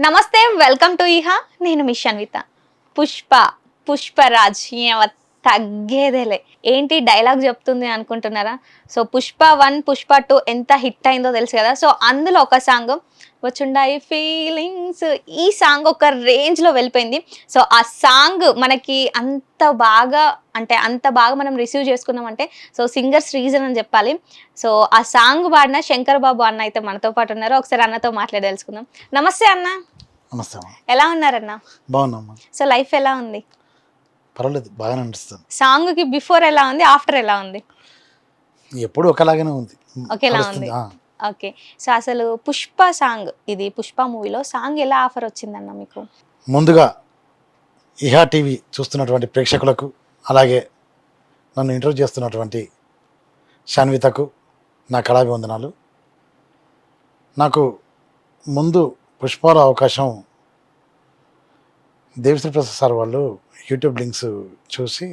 నమస్తే, welcome to ఇహా. నేను miss Anvitha. Pushparaj తగ్గేదేలే. ఏంటి డైలాగ్ చెప్తుంది అనుకుంటున్నారా? సో పుష్ప 1 పుష్ప 2 ఎంత హిట్ అయిందో తెలుసు కదా. సో అందులో ఒక సాంగ్ వచ్చుండాయి ఫీలింగ్స్, ఈ సాంగ్ ఒక రేంజ్ లో వెళ్ళిపోయింది. సో ఆ సాంగ్ మనకి అంత బాగా మనం రిసీవ్ చేసుకున్నామంటే సో సింగర్స్ రీజన్ అని చెప్పాలి. సో ఆ సాంగ్ పాడిన శంకర్ బాబు అన్న అయితే మనతో పాటు ఉన్నారు. ఒకసారి అన్నతో మాట్లాడి తెలుసుకుందాం. నమస్తే అన్న. నమస్తే అమ్మా. ఎలా ఉన్నారన్న? బాగున్నామ్మా. సో లైఫ్ ఎలా ఉంది? పర్వాలేదు, బాగానే అనిపిస్తుంది. సాంగ్ కి బిఫోర్ ఎలా ఉంది, ఆఫ్టర్ ఎలా ఉంది? ఎప్పుడు ఒకలాగానే ఉంది. ఒకేలా ఉంది. ఓకే. సో అసలు పుష్ప సాంగ్, ఇది పుష్ప మూవీలో సాంగ్ ఎలా ఆఫర్ వచ్చిందన్న మీకు? ముందుగా ఇహా టీవీ చూస్తున్నటువంటి ప్రేక్షకులకు, అలాగే నన్ను ఇంటర్వ్యూ చేస్తున్నటువంటి షాన్వితకు నా కళాభివందనాలు. నాకు ముందు పుష్పలో అవకాశం దేవిశ్రీ ప్రసాద్ సార్ వాళ్ళు యూట్యూబ్ లింక్స్ చూసి,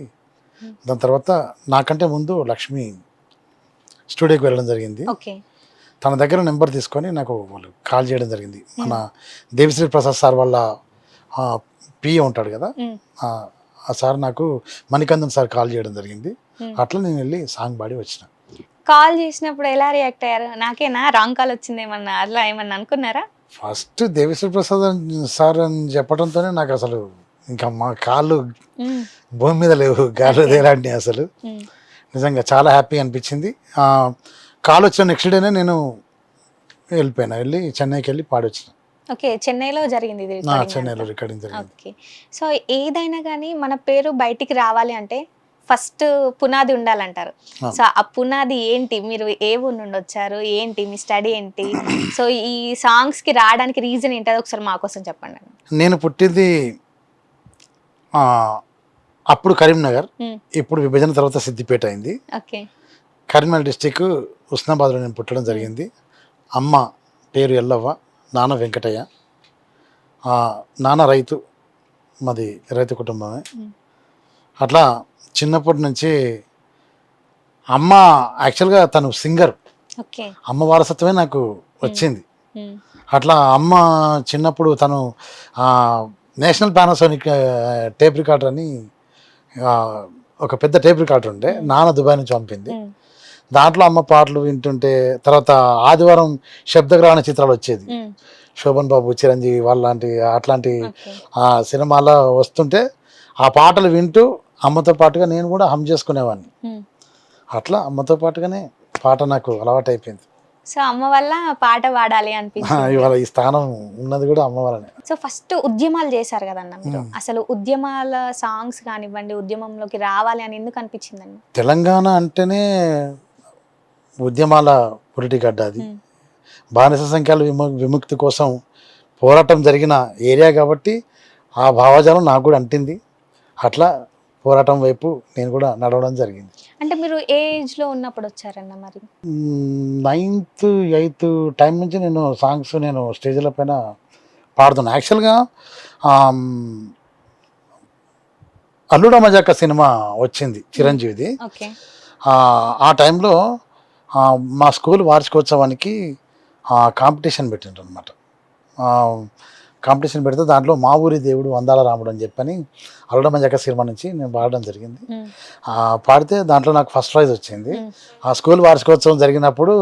దాని తర్వాత నాకంటే ముందు లక్ష్మి స్టూడియోకి వెళ్ళడం జరిగింది. తన దగ్గర నెంబర్ తీసుకొని నాకు వాళ్ళు కాల్ చేయడం జరిగింది. మన దేవిశ్రీ ప్రసాద్ సార్ వాళ్ళ పిఏ ఉంటాడు కదా, ఆ సార్ నాకు మణికందన్ సార్ కాల్ చేయడం జరిగింది. అట్లా నేను వెళ్ళి సాంగ్ పాడి వచ్చిన. కాల్ చేసినప్పుడు ఎలా రియాక్ట్ అయ్యారు? నాకేనా రాంగ్ కాల్ వచ్చింది ఏమన్నా, అట్లా ఏమన్నా అనుకున్నారా? ఫస్ట్ దేవిశ్రీ ప్రసాద్ సార్ అని చెప్పడంతోనే నాకు అసలు ఇంకా మా కాళ్ళు భూమి మీద లేవు, గాలి తేలాంటి. అసలు నిజంగా చాలా హ్యాపీ అనిపించింది. కాల్ వచ్చిన నెక్స్ట్ డేనే నేను వెళ్ళిపోయినా, వెళ్ళి చెన్నైకి వెళ్ళి పాడొచ్చిన. ఓకే, చెన్నైలో జరిగింది ఇది? చెన్నైలో రికార్డింగ్ జరిగింది. ఓకే. సో ఏదైనా కానీ మన పేరు బయటికి రావాలి అంటే ఫస్ట్ పునాది ఉండాలంటారు. సో ఆ పునాది ఏంటి? మీరు ఏ ఊరు నుండి వచ్చారు, ఏంటి మీ స్టడీ ఏంటి? సో ఈ సాంగ్స్ కి రావడానికి రీజన్ ఏంటి, అది ఒకసారి మా కోసం చెప్పండి. నేను పుట్టింది అప్పుడు కరీంనగర్, ఇప్పుడు విభజన తర్వాత సిద్దిపేట అయింది. ఓకే. కరీంనగర్ డిస్టిక్ ఉస్నాబాద్లో నేను పుట్టడం జరిగింది. అమ్మ పేరు ఎల్లవ్వ, నాన్న వెంకటయ్య. నాన్న రైతు, మాది రైతు కుటుంబమే. అట్లా చిన్నప్పటి నుంచి అమ్మ యాక్చువల్గా తను సింగర్, అమ్మ వారసత్వమే నాకు వచ్చింది. అట్లా అమ్మ చిన్నప్పుడు తను నేషనల్ పానాసోనిక్ టేప్ రికార్డర్ అని ఒక పెద్ద టేప్ రికార్డర్ ఉండే, నాన్న దుబాయ్ నుంచి పంపింది. దాంట్లో అమ్మ పాటలు వింటుంటే, తర్వాత ఆదివారం శబ్దగ్రహణ చిత్రాలు వచ్చేది, శోభన్ బాబు, చిరంజీవి వాళ్ళంటి అట్లాంటి సినిమాలో వస్తుంటే ఆ పాటలు వింటూ అమ్మతో పాటుగా నేను కూడా హమ్ చేసుకునేవాడిని. అట్లా అమ్మతో పాటుగానే పాట నాకు అలవాటు అయిపోయింది. సో అమ్మ వల్ల పాట పాడాలి అనిపించింది. ఇవాళ ఈ స్థానం ఉన్నది కూడా అమ్మ వల్లనే. సో ఫస్ట్ ఉద్యమాలు చేశారు కదన్న మీరు, అసలు ఉద్యమాల సాంగ్స్ కానివ్వండి, ఉద్యమంలోకి రావాలి అని ఎందుకు అనిపించిందండి? తెలంగాణ అంటేనే ఉద్యమాల పురిటిగడ్డ, అది బానిస సంఖ్యల విముక్తి కోసం పోరాటం జరిగిన ఏరియా కాబట్టి ఆ భావజాలం నాకు కూడా అంటింది. అట్లా పోరాటం వైపు నేను కూడా నడవడం జరిగింది. అంటే మీరు ఏ ఏజ్లో ఉన్నప్పుడు వచ్చారన్న? మరి 9th 8th టైం నుంచి నేను సాంగ్స్ నేను స్టేజ్ల పైన పాడుతున్నాను. యాక్చువల్గా అల్లుడా మజాక సినిమా వచ్చింది చిరంజీవిది. ఆ టైంలో మా స్కూల్ వార్షికోత్సవానికి కాంపిటీషన్ పెట్టిండ్రు అనమాట. కాంపిటీషన్ పెడితే దాంట్లో మా ఊరి దేవుడు వందాల రాముడు అని చెప్పని అల్లుడా మజాక సినిమా నుంచి నేను పాడడం జరిగింది. పాడితే దాంట్లో నాకు ఫస్ట్ ప్రైజ్ వచ్చింది. ఆ స్కూల్ వార్షికోత్సవం జరిగినప్పుడు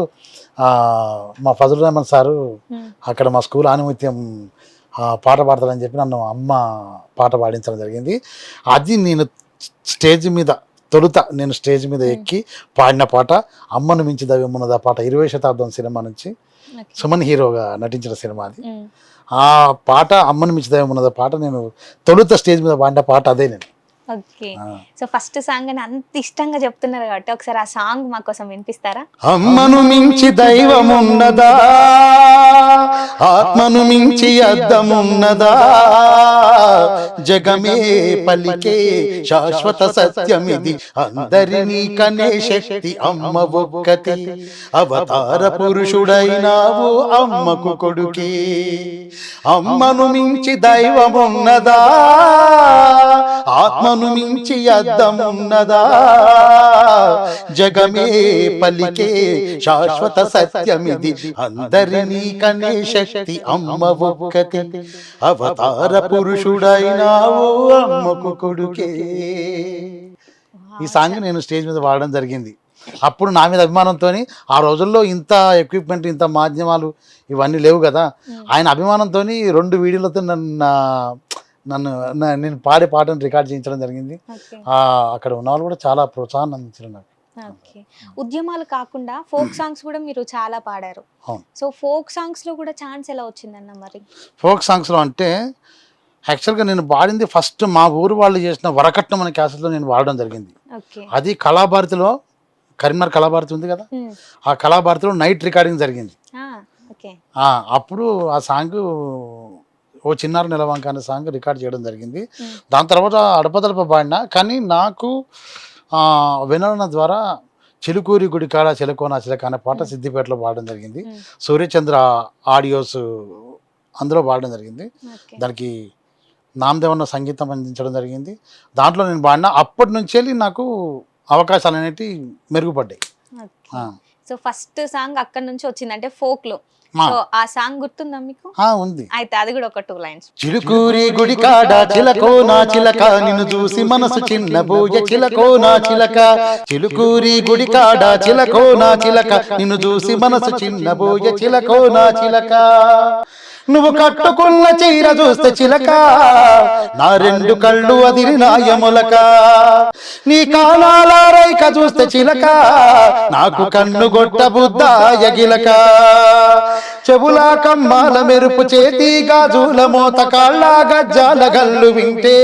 మా ఫజల్ రెహమాన్ సారు అక్కడ మా స్కూల్ ఆనిముత్యం పాట పాడతారని చెప్పి నన్ను అమ్మ పాట పాడించడం జరిగింది. అది నేను స్టేజ్ మీద నేను స్టేజ్ మీద ఎక్కి పాడిన పాట అమ్మను మించి దవ్యమున్నదా పాట, 20వ శతాబ్దం సినిమా నుంచి సుమన్ హీరోగా నటించిన సినిమా అది. ఆ పాట అమ్మను మించి దవ్యమున్నదా పాట నేను తొలుత స్టేజ్ మీద పాడిన పాట అదే నేను. ఓకే. సో ఫస్ట్ సాంగ్ అని అంత ఇష్టంగా చెప్తున్నారు కాబట్టి ఒకసారి ఆ సాంగ్ మా కోసం వినిపిస్తారా? అమ్మను మించి దైవమున్నదా, ఆత్మను మించి అద్దమున్నదా, జగమే పలికే శాశ్వత సత్యమిది, అందరినీ కనే శక్తి అమ్మ ఒక్కతి, అవతార పురుషుడైనావు అమ్మకు కొడుకే. అమ్మను మించి దైవమున్నదా, ఆత్మ అమ్మను మించి అద్దమున్నదా, జగమే పలికే శాశ్వత సత్యమిది, అందరినీ కనే శక్తి అమ్మ ఒక్కతే, అవతార పురుషుడైనావు అమ్మకు కొడుకే. ఈ సాంగ్ నేను స్టేజ్ మీద వాడడం జరిగింది. అప్పుడు నా మీద అభిమానంతో, ఆ రోజుల్లో ఇంత ఎక్విప్మెంట్, ఇంత మాధ్యమాలు ఇవన్నీ లేవు కదా, ఆయన అభిమానంతో 2 వీడియోలతో నేను పాడే పాటను రికార్డ్ చేయించడం జరిగింది. అక్కడ ఉన్న వాళ్ళు కూడా చాలా ప్రోత్సాహాన్ని అందించారు నాకు. ఓకే. ఉద్యమాలు కాకుండా ఫోక్ సాంగ్స్ కూడా మీరు చాలా పాడారు. సో ఫోక్ సాంగ్స్ లో కూడా ఛాన్స్ ఎలా వచ్చిందన్న మరి? ఫోక్ సాంగ్స్లో అంటే యాక్చువల్గా నేను పాడింది ఫస్ట్ మా ఊరు వాళ్ళు చేసిన వరకట్నం అనే క్యాసెట్లో నేను వాడడం జరిగింది. అది కళాభారతిలో, కరీంనగర్ కళాభారతి ఉంది కదా, ఆ కళాభారతిలో నైట్ రికార్డింగ్ జరిగింది. అప్పుడు ఆ సాంగ్ ఓ చిన్నారు నిలవంక అనే సాంగ్ రికార్డ్ చేయడం జరిగింది. దాని తర్వాత అడపదడప పాడినా, కానీ నాకు వినడం ద్వారా చిలుకూరి గుడికాడ చిలకోనా చిలక అనే పాట సిద్దిపేటలో పాడడం జరిగింది. సూర్యచంద్ర ఆడియోస్ అందులో పాడడం జరిగింది. దానికి నామదేవన్న సంగీతం అందించడం జరిగింది. దాంట్లో నేను పాడినా. అప్పటి నుంచి నాకు అవకాశాలు అనేవి మెరుగుపడ్డాయి. సో ఫస్ట్ సాంగ్ అక్కడ నుంచి వచ్చింది అంటే ఫోక్ లో. సో ఆ సాంగ్ గుర్తుందా మీకు? ఉంది. అయితే అది కూడా ఒక 2 లైన్స్. చిలుకూరి గుడికాడ చిలకో నా చిలక, నిన్ను చూసి మనసు చిన్నబోయ చిలకో నా చిలక, చిలుకూరి గుడికాడ చిలకో నా చిలక, నిన్ను చూసి మనసు చిన్నబోయ చిలకో నా చిలక, నువ్వు కట్టుకున్న చీర చూస్తే చిలక, నా 2 కళ్ళు అదిరి నాయములక, నీ కాలాల రైక చూస్తే చిలక, నాకు కన్ను గొట్ట బుద్ధాయ గిలక, చెవుల కమ్మాల మెరుపు చేతి గాజుల మోత కాళ్ళ గజ్జాల గల్లు వింటే,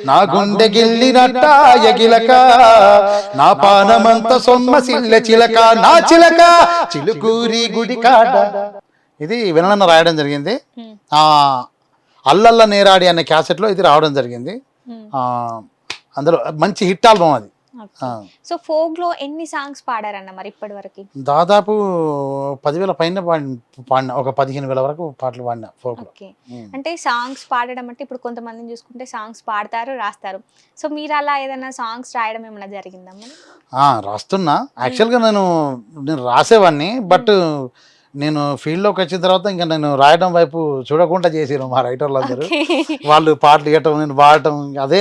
నా గుండె గిల్లినట్టాయ గిలక, నా పానమంత సొమ్మసిల్ల చిలక, నా చిలక చిలుకూరి గుడికాడ. ఇది వినలన్న రాయడం జరిగింది. అల్లల్ల నేరాడి అనే క్యాసెట్లో ఇది రావడం జరిగింది. అందులో మంచి హిట్ ఆల్బమ్ అది. సో ఫోక్ లో ఎన్ని సాంగ్స్ పాడారన్న మరి ఇప్పటి వరకు? దాదాపు 10,000 పైన పాడిన, ఒక 15,000 వరకు పాటలు పాడిన ఫోక్. అంటే సాంగ్స్ పాడడం అంటే ఇప్పుడు కొంతమందిని చూసుకుంటే సాంగ్స్ పాడతారు, రాస్తారు. సో మీరు అలా ఏదైనా సాంగ్స్ రాయడం ఏమైనా జరిగిందా మరి? రాస్తున్నా. యాక్చువల్గా నేను రాసేవాడిని, బట్ నేను ఫీల్డ్లోకి వచ్చిన తర్వాత ఇంకా నేను రాయడం వైపు చూడకుండా చేసారు మా రైటర్లు అందరూ. వాళ్ళు పాటలు ఇవ్వటం, నేను పాడటం, అదే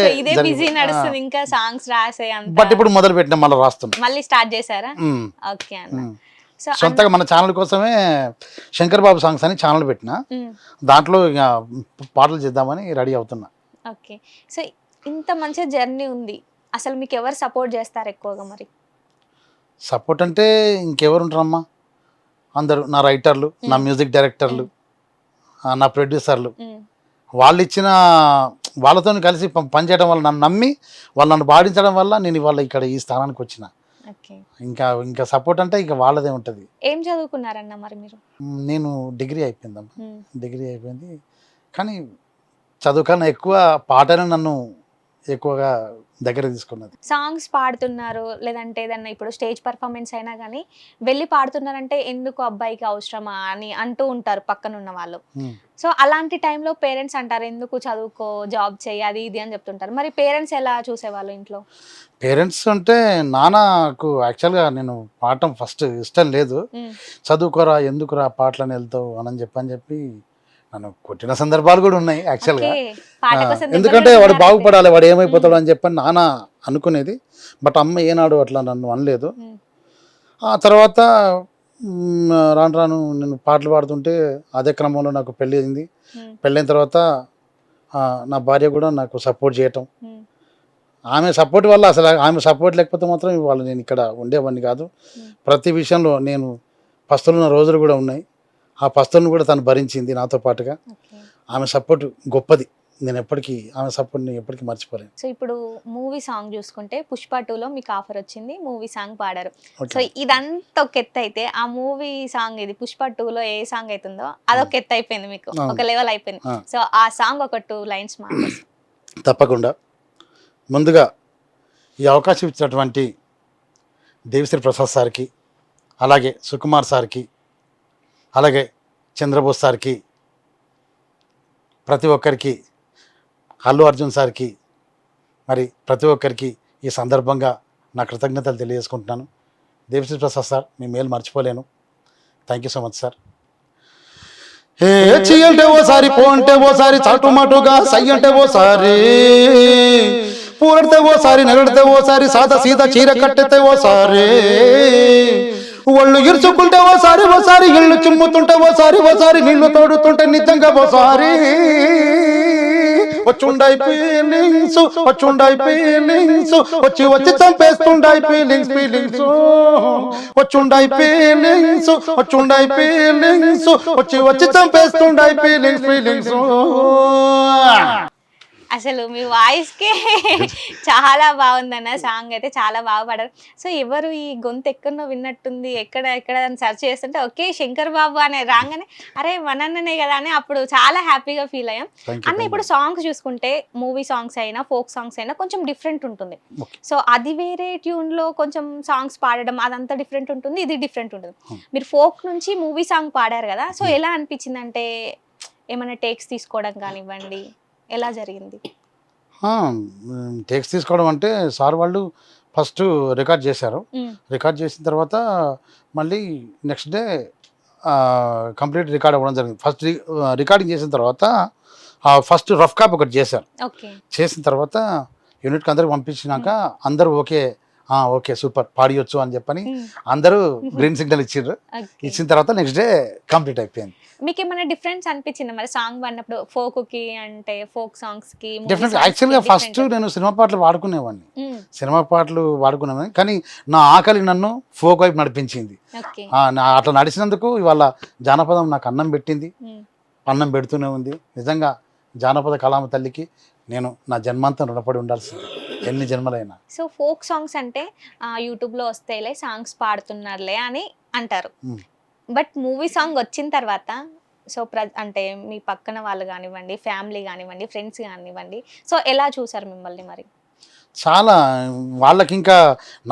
ఇంకా సాంగ్స్ రాసే. బట్ ఇప్పుడు మొదలు పెట్టినా, మళ్ళీ రాస్తున్నా, మళ్ళీ స్టార్ట్ చేశారా? ఓకే అన్న. సో సొంతగా మన ఛానల్ కోసమే శంకర్ బాబు సాంగ్స్ అని ఛానల్ పెట్టిన, దాంట్లో ఇక పాటలు చేద్దామని రెడీ అవుతున్నా. ఓకే. సో ఇంత మంచి జర్నీ ఉంది, అసలు మీకు ఎవరు సపోర్ట్ చేస్తారు ఎక్కువగా మరి? సపోర్ట్ అంటే ఇంకెవరు ఉంటారమ్మా, అందరూ నా రైటర్లు, నా మ్యూజిక్ డైరెక్టర్లు, నా ప్రొడ్యూసర్లు. వాళ్ళు ఇచ్చిన, వాళ్ళతో కలిసి పనిచేయడం వల్ల, నన్ను నమ్మి వాళ్ళు నన్ను పాడించడం వల్ల నేను ఇవాళ ఇక్కడ ఈ స్థానానికి వచ్చిన. ఇంకా సపోర్ట్ అంటే ఇంకా వాళ్ళదే ఉంటుంది. ఏం చదువుకున్నారన్న మరి మీరు? నేను డిగ్రీ అయిపోయిందమ్మా, డిగ్రీ అయిపోయింది. కానీ చదువు కన్నా ఎక్కువ పాటనే నన్ను ఎక్కువగా దగ్గర తీసుకున్నది. సాంగ్స్ పాడుతున్నారు, లేదంటే ఏదన్నా ఇప్పుడు స్టేజ్ పర్ఫార్మెన్స్ అయినా కానీ వెళ్ళి పాడుతున్నారంటే ఎందుకు అబ్బాయికి అవసరమా అని అంటూ ఉంటారు పక్కన ఉన్న వాళ్ళు. సో అలాంటి టైంలో పేరెంట్స్ అంటారు ఎందుకు చదువుకో, జాబ్ చేయి, అది ఇది అని చెప్తుంటారు. మరి పేరెంట్స్ ఎలా చూసేవాళ్ళు ఇంట్లో? పేరెంట్స్ అంటే నాన్నకు యాక్చువల్గా నేను పాడటం ఫస్ట్ ఇష్టం లేదు. చదువుకోరా, ఎందుకురా పాటలని వెళ్తావు అని చెప్పి నన్ను కొట్టిన సందర్భాలు కూడా ఉన్నాయి యాక్చువల్గా. ఎందుకంటే వాడు బాగుపడాలి, వాడు ఏమైపోతాడు అని చెప్పని నాన్న అనుకునేది. బట్ అమ్మ ఏనాడు అట్లా నన్ను అనలేదు. ఆ తర్వాత రాను రాను నేను పాటలు పాడుతుంటే అదే క్రమంలో నాకు పెళ్ళి అయింది. పెళ్ళైన తర్వాత నా భార్య కూడా నాకు సపోర్ట్ చేయటం, ఆమె సపోర్ట్ వల్ల, అసలు ఆమె సపోర్ట్ లేకపోతే మాత్రం ఇవాళ నేను ఇక్కడ ఉండేవాడిని కాదు. ప్రతి విషయంలో నేను పస్తులున్న రోజులు కూడా ఉన్నాయి. ఆ పస్తులను కూడా తను భరించింది నాతో పాటుగా. ఆమె సపోర్ట్ గొప్పది. నేను ఎప్పటికీ ఆమె సపోర్ట్ని ఎప్పటికీ మర్చిపోలేను. సో ఇప్పుడు మూవీ సాంగ్ చూసుకుంటే పుష్ప 2లో మీకు ఆఫర్ వచ్చింది, మూవీ సాంగ్ పాడారు. సో ఇదంతా ఒక ఎత్తు అయితే, ఆ మూవీ సాంగ్ ఇది పుష్ప 2లో ఏ సాంగ్ అవుతుందో అదొక ఎత్తు అయిపోయింది, మీకు ఒక లెవెల్ అయిపోయింది. సో ఆ సాంగ్ ఒక 2 లైన్స్ మాట్లాడు. తప్పకుండా. ముందుగా ఈ అవకాశం ఇచ్చినటువంటి దేవిశ్రీ ప్రసాద్ సార్కి, అలాగే సుకుమార్ సార్కి, అలాగే చంద్రబోస్ సార్కి, ప్రతి ఒక్కరికి, అల్లు అర్జున్ సార్కి, మరి ప్రతి ఒక్కరికి ఈ సందర్భంగా నా కృతజ్ఞతలు తెలియజేసుకుంటున్నాను. దేవిశ్రీ ప్రసాద్ సార్, మీ మేలు మర్చిపోలేను. Thank you so much sir. ఏ చీ అంటే ఓసారి, పో అంటే ఓసారి, చాటుమాటుగా సై అంటే ఓసారి, పూలడితే ఓసారి, నగడితే ఓసారి, సాదా సీదా చీర కట్టితే ఓసారి, ఒళ్ళు ఇరుచుకుంటే ఓసారి, ఓసారి ఇళ్ళు చుమ్ముతుంటే ఓసారి, ఓసారి నీళ్లు తోడుతుంటే నిజంగా ఓసారి, వచ్చుండాయి ఫీలింగ్స్, వచ్చుండాయి ఫీలింగ్స్, వచ్చి వచ్చి చంపేస్తుండాయి ఫీలింగ్స్, ఫీలింగ్స్, వచ్చుండాయి ఫీలింగ్స్, వచ్చుండాయి ఫీలింగ్స్, వచ్చి వచ్చి చంపేస్తుండాయి ఫీలింగ్స్, ఫీలింగ్స్. అసలు మీ వాయిస్కే చాలా బాగుందన్న. సాంగ్ అయితే చాలా బాగా పాడారు. సో ఎవరు ఈ గొంతు ఎక్కడనో విన్నట్టుంది, ఎక్కడ ఎక్కడ అని సెర్చ్ చేస్తుంటే ఓకే శంకర్ బాబు అనే రాగానే అరే మనన్ననే కదా అని అప్పుడు చాలా హ్యాపీగా ఫీల్ అయ్యాం అన్న. ఇప్పుడు సాంగ్స్ చూసుకుంటే మూవీ సాంగ్స్ అయినా ఫోక్ సాంగ్స్ అయినా కొంచెం డిఫరెంట్ ఉంటుంది. సో అది వేరే ట్యూన్లో కొంచెం సాంగ్స్ పాడడం అదంతా డిఫరెంట్ ఉంటుంది, ఇది డిఫరెంట్ ఉంటుంది. మీరు ఫోక్ నుంచి మూవీ సాంగ్ పాడారు కదా, సో ఎలా అనిపించింది? అంటే ఏమైనా టేక్స్ తీసుకోవడం కానివ్వండి, ఎలా జరిగింది? టేక్స్ తీసుకోవడం అంటే సార్ వాళ్ళు ఫస్ట్ రికార్డ్ చేశారు. రికార్డ్ చేసిన తర్వాత మళ్ళీ నెక్స్ట్ డే కంప్లీట్ రికార్డ్ అవ్వడం జరిగింది. ఫస్ట్ రికార్డింగ్ చేసిన తర్వాత ఫస్ట్ రఫ్ కాపీ ఒకటి చేశారు. చేసిన తర్వాత యూనిట్కి అందరికి పంపించినాక అందరూ ఓకే ఓకే సూపర్ పాడియొచ్చు అని చెప్పని అందరూ గ్రీన్ సిగ్నల్ ఇచ్చిండ్రు. ఇచ్చిన తర్వాత నెక్స్ట్ డే కంప్లీట్ అయిపోయింది. మీకు ఏమైనా డిఫరెన్స్ అనిపించింది మరి సాంగ్ పాడినప్పుడు ఫోక్ కి అంటే ఫోక్ సాంగ్స్ కి? డెఫినెట్గా యాక్చువల్గా ఫస్ట్ నేను సినిమా పాటలు వాడుకునేవాడిని, కానీ నా ఆకలి నన్ను ఫోక్ వైపు నడిపించింది. అట్లా నడిచినందుకు ఇవాళ జానపదం నాకు అన్నం పెట్టింది, అన్నం పెడుతూనే ఉంది. నిజంగా జానపద కళామ తల్లికి నేను నా జన్మాంతం రుణపడి ఉండాల్సింది, ఎన్ని జన్మలైనా. సో ఫోక్ సాంగ్స్ అంటే యూట్యూబ్లో వస్తేలే సాంగ్స్ పాడుతున్నారులే అని అంటారు. బట్ మూవీ సాంగ్ వచ్చిన తర్వాత సో అంటే మీ పక్కన వాళ్ళు కానివ్వండి, ఫ్యామిలీ కానివ్వండి, ఫ్రెండ్స్ కానివ్వండి, సో ఎలా చూసారు మిమ్మల్ని? మరి చాలా వాళ్ళకి ఇంకా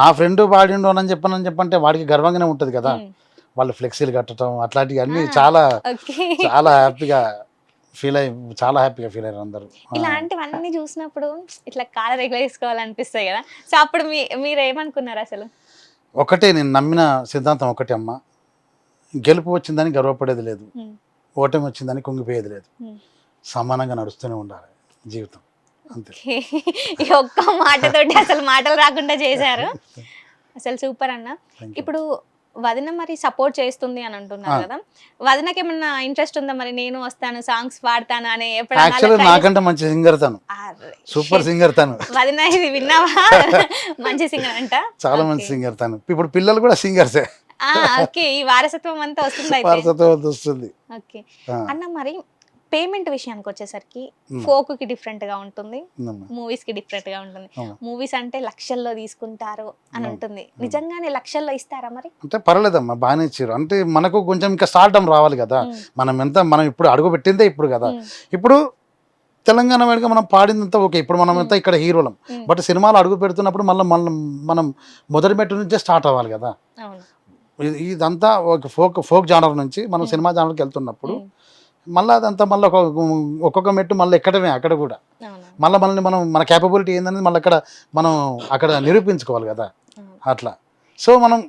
నా ఫ్రెండ్ పాడిండు అని చెప్పంటే వాడికి గర్వంగానే ఉంటుంది కదా. వాళ్ళు ఫ్లెక్సీలు కట్టడం అట్లాంటివి అన్నీ చాలా చాలా హ్యాపీగా ఫీల్ అయ్యారు అందరూ. ఇలాంటివన్నీ చూసినప్పుడు ఇట్లా కాలర్ ఎగరేసుకోవాలనిపిస్తాయి కదా, సో అప్పుడు మీరు ఏమనుకున్నారు అసలు? ఒకటే నేను నమ్మిన సిద్ధాంతం ఒకటే అమ్మ, గెలుపు వచ్చిందని గర్వపడేది లేదు, ఓటమి వచ్చిందని కుంగిపోయేది లేదు, సమానంగా నడుస్తూనే ఉండాలి జీవితం, అంతే. ఈ ఒక్క మాటతోటి అసలు మాటలు రాకుండా చేశారు, అసలు సూపర్ అన్న. ఇప్పుడు వదిన మరి సపోర్ట్ చేస్తుంది అని అంటున్నారు కదా, వదినకి ఏమన్నా ఇంట్రెస్ట్ ఉందా మరి నేను వస్తాను సాంగ్స్ పాడతాను అని? నాకంటే మంచి సింగర్ తను, సూపర్ సింగర్ తను. వదిన ఇది విన్నావా? మంచి సింగర్ అంట, చాలా మంచి సింగర్ తను. ఇప్పుడు పిల్లలు కూడా సింగర్సే. ఓకే, ఈ వారసత్వం అంతా వస్తుంది, వస్తుంది. ఓకే అన్న. మరి పేమెంట్ విషయానికి వచ్చేసరికి ఫోక్ కి డిఫరెంట్ గా ఉంటుంది, మూవీస్ కి డిఫరెంట్ గా ఉంటుంది. మూవీస్ అంటే లక్షల్లో తీసుకుంటారు అని ఉంటుంది, నిజంగానే లక్షల్లో ఇస్తారా మరి? అంటే పర్లేదమ్మా, బాగానే ఇచ్చారు. అంటే మనకు కొంచెం ఇంకా స్టార్టం రావాలి కదా, మనం ఇప్పుడు అడుగు పెట్టిందే ఇప్పుడు కదా. ఇప్పుడు తెలంగాణ వేడిగా మనం పాడిందంతా ఓకే, ఇప్పుడు మనం అంతా ఇక్కడ హీరోలం. బట్ సినిమాలు అడుగు పెడుతున్నప్పుడు మనం మొదటి మెట్టు నుంచే స్టార్ట్ అవ్వాలి కదా. ఇదంతా ఒక ఫోక్ జానర్ నుంచి మనం సినిమా జానర్కి వెళ్తున్నప్పుడు మళ్ళీ అదంతా మళ్ళీ ఒక్కొక్క మెట్టు మళ్ళీ ఎక్కడమే, అక్కడ కూడా మనల్ని మన క్యాపబిలిటీ ఏందనేది మళ్ళీ అక్కడ నిరూపించుకోవాలి కదా అట్లా. సో మనం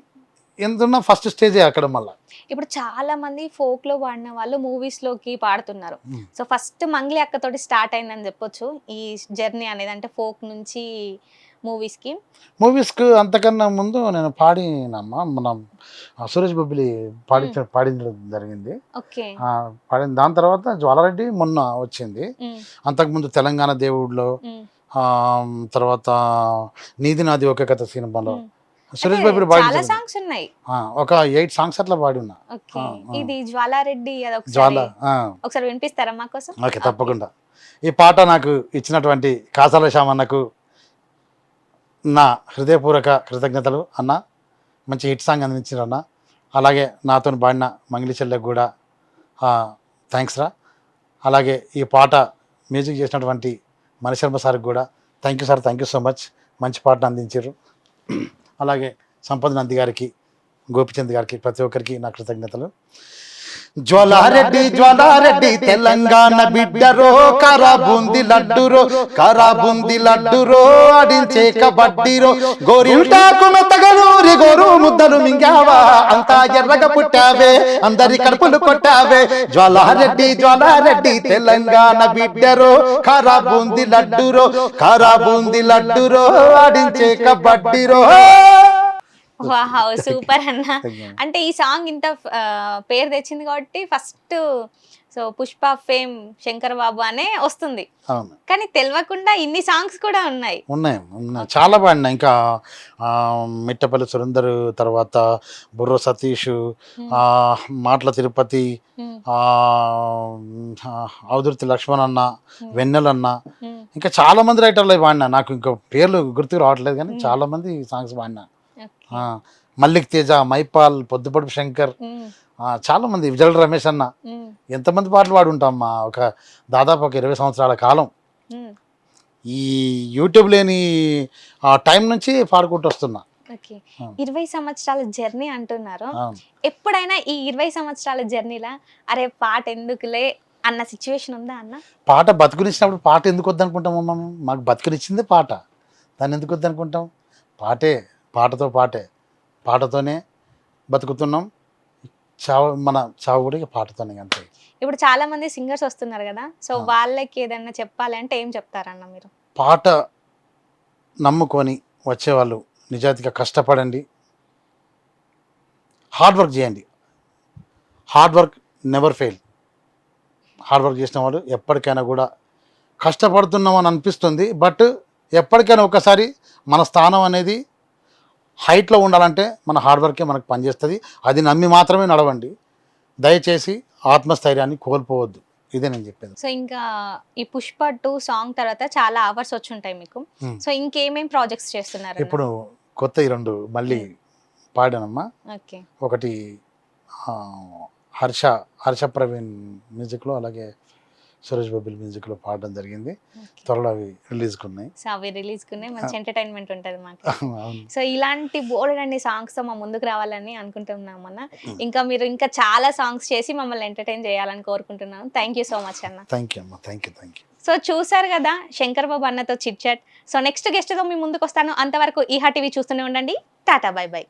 ఎందున్నా ఫస్ట్ స్టేజే అక్కడ. మళ్ళీ ఇప్పుడు చాలా మంది ఫోక్ లో పాడిన వాళ్ళు మూవీస్ లోకి పాడుతున్నారు. సో ఫస్ట్ మంగ్లీ అక్కతోటి స్టార్ట్ అయిందని చెప్పొచ్చు ఈ జర్నీ అనేది, అంటే ఫోక్ నుంచి మూవీస్కి అంతకన్నా ముందు నేను పాడినమ్మా, మనం సురేష్ బొబ్బిలి పాడించడం జరిగింది. పాడిన దాని తర్వాత జ్వాలారెడ్డి మొన్న వచ్చింది. అంతకుముందు తెలంగాణ దేవుడిలో, తర్వాత నీది నాది ఒకే కథ సినిమాలో సురేష్ బొబ్బిలి పాడి ఒక 8 సాంగ్స్ అట్లా పాడి ఉన్నా. ఒకసారి వినిపిస్తారా మా కోసం? ఓకే, తప్పకుండా. ఈ పాట నాకు ఇచ్చినటువంటి కాసాల శ్యామన్నకు నా హృదయపూర్వక కృతజ్ఞతలు అన్న. మంచి హిట్ సాంగ్ అందించారు అన్న. అలాగే నాతో పాడిన మంగిలి చెల్లెకు కూడా థ్యాంక్స్ రా. అలాగే ఈ పాట మ్యూజిక్ చేసినటువంటి మణిశర్మ సార్కి కూడా thank you sir, thank you so much, మంచి పాటను అందించారు. అలాగే సంపద నంది గారికి, గోపిచంద్ గారికి, ప్రతి ఒక్కరికి నా కృతజ్ఞతలు. జ్వాలారెడ్డి తెలంగాణ బిడ్డరో కరాబుంది లడ్డురో ఆడించే కబడ్డీరో గోరింటాకు మెత్తగలూరి గోరు ముద్దలు మింగావా అంతా ఎర్రగా పుట్టావే అందరి కడుపులు కొట్టావే జ్వాలారెడ్డి తెలంగాణ బిడ్డరో కరాబుంది లడ్డురో ఆడించే కబడ్డీరో. వావ్ సూపర్ అన్న. అంటే ఈ సాంగ్ ఇంత పేరు తెచ్చింది కాబట్టి first so Pushpa fame Shankar Babu అనే వస్తుంది, అవును కానీ తెలియకుండా ఇన్ని సాంగ్స్ కూడా ఉన్నాయి. ఉన్నాయి చాలా పాడినా. ఇంకా మిట్టపల్లి సురేందర్, తర్వాత బుర్ర సతీష్, మాటల తిరుపతి, అవధూర్తి లక్ష్మణ్ అన్న, వెన్నెలన్న, ఇంకా చాలా మంది రైటర్లు పాడినా. నాకు ఇంకా పేర్లు గుర్తుకు రావట్లేదు కానీ చాలా మంది సాంగ్స్ పాడినా. మల్లిక్ తేజ, మైపాల్, పొద్దుపడుపు శంకర్, చాలా మంది, విజయ్ రమేష్ అన్న, ఎంతమంది పాటలు పాడి ఉంటామ్మా. దాదాపు ఒక 20 సంవత్సరాల కాలం ఈ యూట్యూబ్ లేని టైం నుంచి పాడుకుంటూ వస్తున్నా. 20 సంవత్సరాల జర్నీ అంటున్నారు. ఎప్పుడైనా ఈ 20 సంవత్సరాల జర్నీలా అరే పాట ఎందుకులే అన్న సిచ్యువేషన్ ఉందా అన్న? పాట బతుకునిచ్చినప్పుడు పాట ఎందుకు వద్దనుకుంటామమ్మా? మాకు బతుకునిచ్చిందే పాట, దాన్ని ఎందుకు వద్దనుకుంటాం? పాటతోనే బతుకుతున్నాం. మన చావు కూడా పాటతోనే అంతే. ఇప్పుడు చాలా మంది సింగర్స్ వస్తున్నారు కదా, సో వాళ్ళకి ఏదన్నా చెప్పాలి అంటే ఏం చెప్తారన్న మీరు? పాట నమ్ముకొని వచ్చేవాళ్ళు నిజాయితీగా కష్టపడండి, హార్డ్ వర్క్ చేయండి. Hard work never fail. Hard work చేసిన వాళ్ళు ఎప్పటికైనా కూడా కష్టపడుతున్నామని అనిపిస్తుంది, బట్ ఎప్పటికైనా ఒకసారి మన స్థానం అనేది హైట్లో ఉండాలంటే మన హార్డ్ వర్కే మనకు పనిచేస్తుంది. అది నమ్మి మాత్రమే నడవండి. దయచేసి ఆత్మస్థైర్యాన్ని కోల్పోవద్దు. ఇదే నేను చెప్పేది. సో ఇంకా ఈ పుష్ప 2 సాంగ్ తర్వాత చాలా ఆఫర్స్ వచ్చి ఉంటాయి మీకు. సో ఇంకేమేం ప్రాజెక్ట్స్ చేస్తున్నారు? ఇప్పుడు కొత్త 2 మళ్ళీ పాడానమ్మా. ఒకటి హర్ష ప్రవీణ్ మ్యూజిక్లో, అలాగే సురేష్ బాబుల్ మ్యూజిక్లో పాడడం జరిగింది. త్వరలో అవి రిలీజ్కి ఉన్నాయి. సో అవి రిలీజ్కి ఉన్నాయి, మంచి ఎంటర్టైన్మెంట్ ఉంటుంది మాకు. సో ఇలాంటి బోల్డ్ అన్ని సాంగ్స్తో మా ముందుకు రావాలని అనుకుంటున్నామన్న. ఇంకా మీరు ఇంకా చాలా సాంగ్స్ చేసి మమ్మల్ని ఎంటర్టైన్ చేయాలని కోరుకుంటున్నాను. థ్యాంక్ యూ సో మచ్ అన్న. థ్యాంక్ యూ అమ్మా. Thank you. సో చూసారు కదా శంకర్ బాబు అన్నతో చిట్ చాట్. సో నెక్స్ట్ గెస్ట్తో మీ ముందుకు వస్తాను. అంతవరకు ఈహా టీవీ చూస్తూనే ఉండండి. Tata, by by.